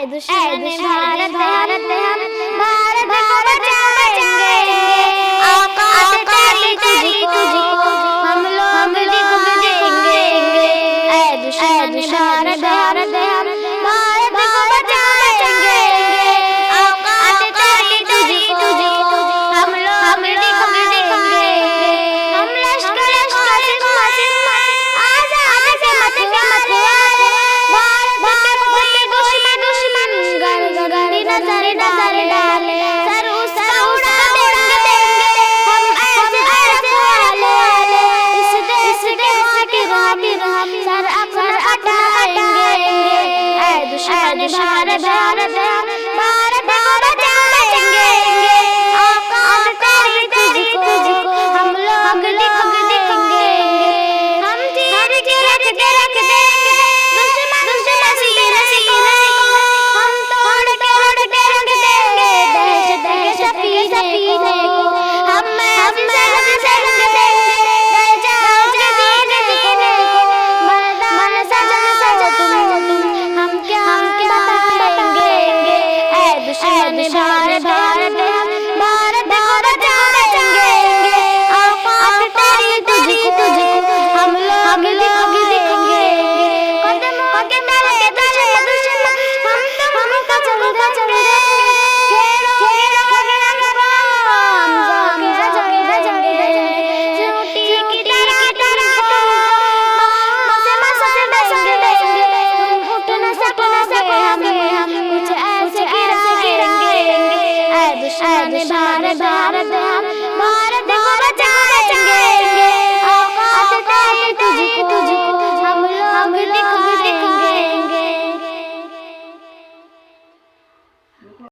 दुश्मन भारत भारत हम भारत को बचाएंगे। आका से ताली तुझको हम लोग लिख देंगे। ऐ दुश्मन भारत भारत हम भारत को बचाएंगे। आका से ताली तुझको हम लोग लिख देंगे। हम लश्कर आजाद के मतवाले भारत के कोई दुश्मन गली नजर डाले सर उसका उड़ा देंगे हम ऐसे वाले। इस देश के हम सर अटाएंगे। ऐ दुश्मन भारत भारत भारत को बचाएंगे। आका से ताली तुझको हम लोग लिख देंगे। हम तीर के रख देंगे दुश्मन सीने को। हम तोड़ के रख देंगे दहशत के सफीने को। हम सजग देंगे जाओगे दीने को। मन सजा तुम हम क्या बताएंगे। ऐ दुश्मन भारत भारत भारत को बचाएंगे। आका से ताली तुझको हम लोग लिख देंगे। कदमों के तले दुश्मन हम तुमको चल देंगे। खेलोगे हम जाएंगे चोटी की तरह मसे देंगे। तुम उठ न सकोगे हम कुछ ऐसे गिराएंगे। ऐ दुश्मन भारत भारत हम भारत को बचाएंगे। आका से ताली तुझको हम लोग लिख देंगे।